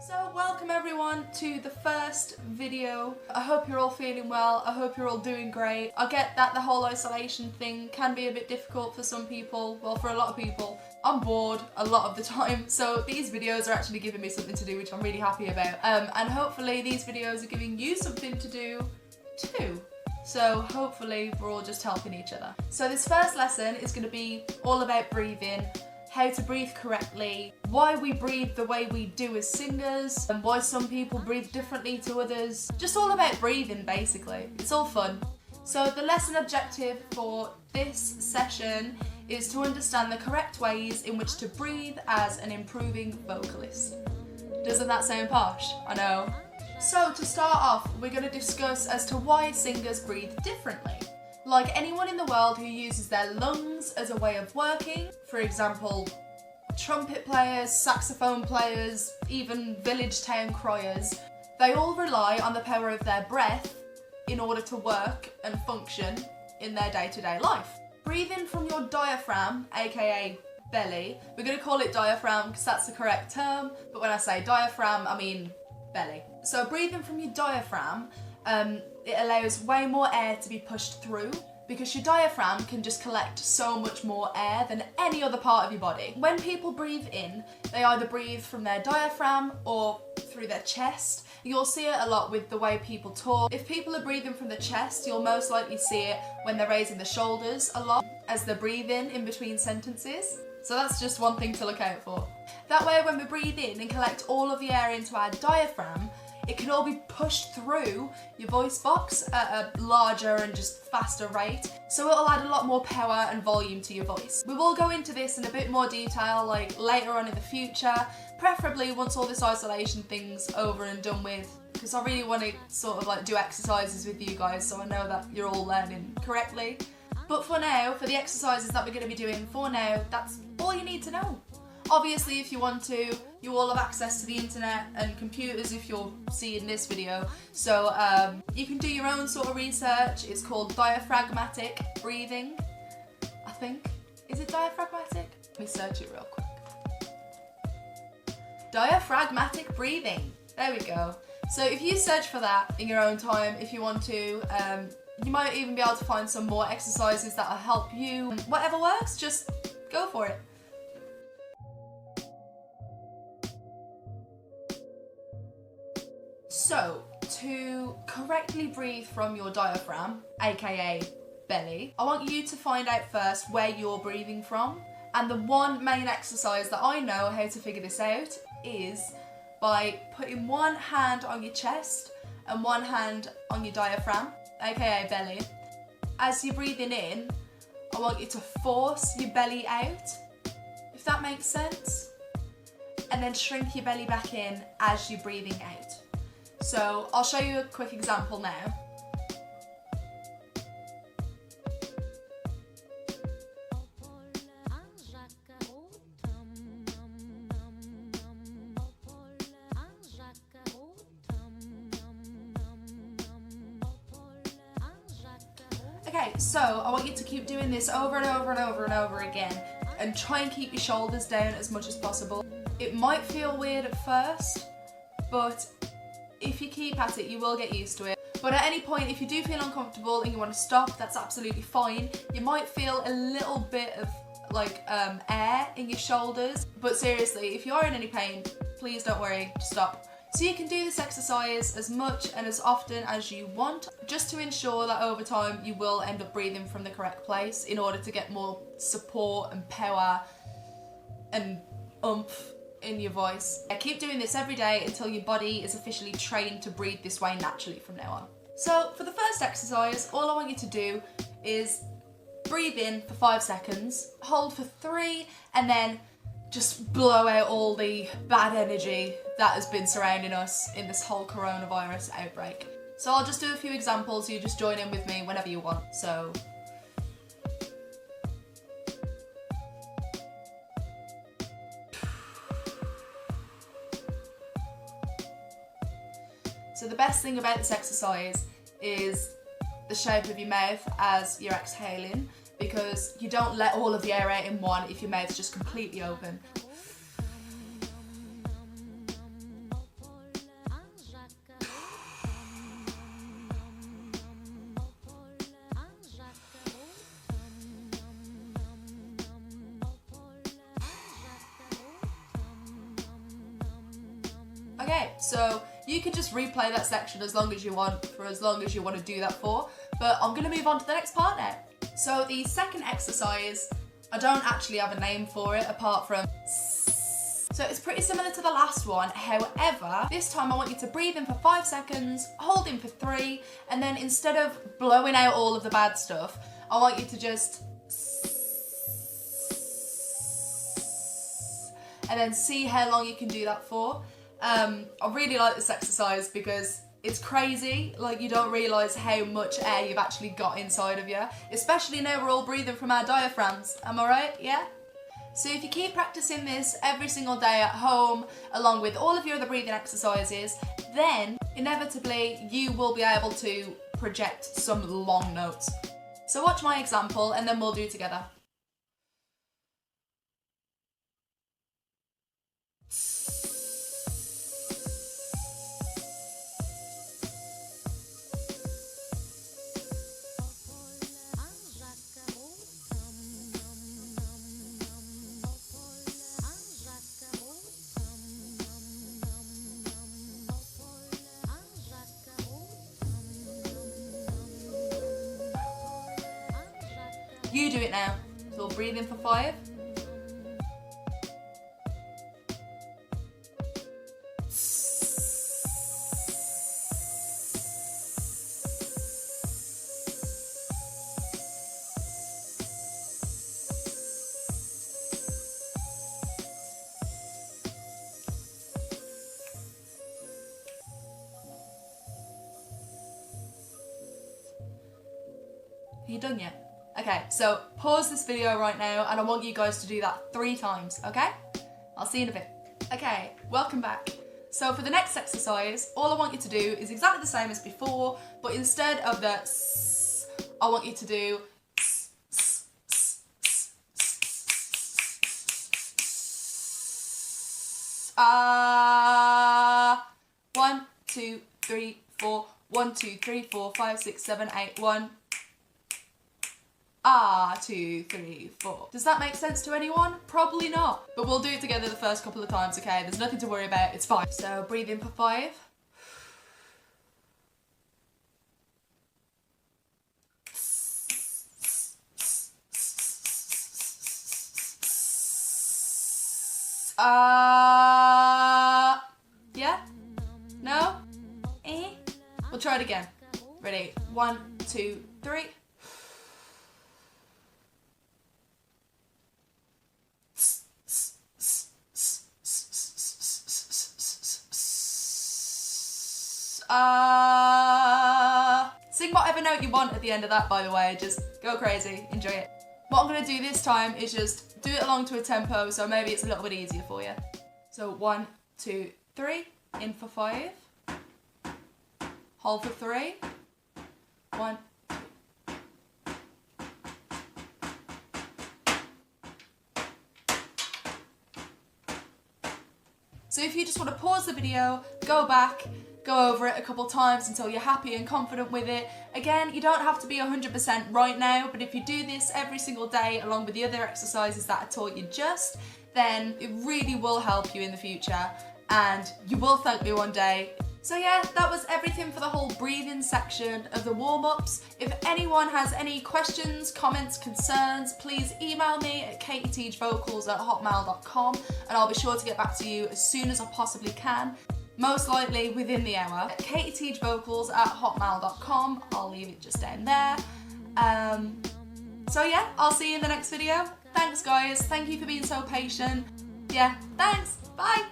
So welcome everyone to the first video. I hope you're all feeling well, I hope you're all doing great. I get that the whole isolation thing can be a bit difficult for some people, well for a lot of people. I'm bored a lot of the time, so these videos are actually giving me something to do, which I'm really happy about. And hopefully these videos are giving you something to do too. So hopefully we're all just helping each other. So this first lesson is going to be all about breathing, how to breathe correctly, why we breathe the way we do as singers, and why some people breathe differently to others. Just all about breathing basically. It's all fun. So the lesson objective for this session is to understand the correct ways in which to breathe as an improving vocalist. Doesn't that sound posh? I know. So to start off, we're going to discuss as to why singers breathe differently. Like anyone in the world who uses their lungs as a way of working, for example, trumpet players, saxophone players, even village town criers, they all rely on the power of their breath in order to work and function in their day-to-day life. Breathing from your diaphragm, aka belly, we're going to call it diaphragm because that's the correct term, but when I say diaphragm, I mean belly. So breathing from your diaphragm, it allows way more air to be pushed through because your diaphragm can just collect so much more air than any other part of your body. When people breathe in, they either breathe from their diaphragm or through their chest. You'll see it a lot with the way people talk. If people are breathing from the chest, you'll most likely see it when they're raising the shoulders a lot as they're breathing in between sentences. So that's just one thing to look out for. That way when we breathe in and collect all of the air into our diaphragm, it can all be pushed through your voice box at a larger and just faster rate, so it'll add a lot more power and volume to your voice. We will go into this in a bit more detail, like later on in the future, preferably once all this isolation thing's over and done with, because I really want to sort of like do exercises with you guys so I know that you're all learning correctly. But for now, for the exercises that we're going to be doing for now, that's all you need to know. Obviously, if you want to, you all have access to the internet and computers if you're seeing this video. So you can do your own sort of research. It's called diaphragmatic breathing, I think. Is it diaphragmatic? Let me search it real quick. Diaphragmatic breathing. There we go. So if you search for that in your own time, if you want to, you might even be able to find some more exercises that will help you. Whatever works, just go for it. So, to correctly breathe from your diaphragm, aka belly, I want you to find out first where you're breathing from. And the one main exercise that I know how to figure this out is by putting one hand on your chest and one hand on your diaphragm, aka belly. As you're breathing in, I want you to force your belly out, if that makes sense, and then shrink your belly back in as you're breathing out. So I'll show you a quick example now. Okay, so I want you to keep doing this over and over and over and over again and try and keep your shoulders down as much as possible. It might feel weird at first, but if you keep at it, you will get used to it. But at any point, if you do feel uncomfortable and you want to stop, that's absolutely fine. You might feel a little bit of like air in your shoulders, but seriously, if you are in any pain, please don't worry, just stop. So you can do this exercise as much and as often as you want, just to ensure that over time you will end up breathing from the correct place in order to get more support and power and oomph in your voice. Keep doing this every day until your body is officially trained to breathe this way naturally from now on. So for the first exercise, all I want you to do is breathe in for 5 seconds, hold for 3, and then just blow out all the bad energy that has been surrounding us in this whole coronavirus outbreak. So I'll just do a few examples, you just join in with me whenever you want. So the best thing about this exercise is the shape of your mouth as you're exhaling, because you don't let all of the air out in one if your mouth's just completely open. So you can just replay that section as long as you want, for as long as you want to do that for. But I'm going to move on to the next part now. So the second exercise, I don't actually have a name for it apart from so it's pretty similar to the last one. However, this time I want you to breathe in for 5 seconds, hold in for 3, and then instead of blowing out all of the bad stuff, I want you to just and then see how long you can do that for. I really like this exercise because it's crazy, like you don't realise how much air you've actually got inside of you, especially now we're all breathing from our diaphragms, am I right? Yeah? So if you keep practicing this every single day at home, along with all of your other breathing exercises, then inevitably you will be able to project some long notes. So watch my example and then we'll do it together. You do it now. So we'll breathe in for 5. Are you done yet? Okay, so pause this video right now and I want you guys to do that 3 times, okay? I'll see you in a bit. Okay, welcome back. So for the next exercise, all I want you to do is exactly the same as before, but instead of the s, I want you to do s, s, s, s, s, s, 1, 2, 3, 4, 1, 2, 3, 4, 5, 6, 7, 8, 1. 2, 3, 4. Does that make sense to anyone? Probably not. But we'll do it together the first couple of times, okay? There's nothing to worry about, it's fine. So breathe in for 5. Yeah? No? We'll try it again. Ready? 1, 2, 3. Sing whatever note you want at the end of that, by the way, just go crazy, enjoy it. What I'm gonna do this time is just do it along to a tempo, so maybe it's a little bit easier for you. So 1, 2, 3, in for 5, hold for 3, 1, 2. So if you just want to pause the video, go back, go over it a couple times until you're happy and confident with it. Again, you don't have to be 100% right now, but if you do this every single day along with the other exercises that I taught you just, then it really will help you in the future and you will thank me one day. So yeah, that was everything for the whole breathing section of the warm-ups. If anyone has any questions, comments, concerns, please email me at katieteachvocals@hotmail.com and I'll be sure to get back to you as soon as I possibly can. Most likely within the hour. At katieteachvocals@hotmail.com. I'll leave it just down there. So yeah, I'll see you in the next video. Thanks guys, thank you for being so patient. Yeah, thanks, bye.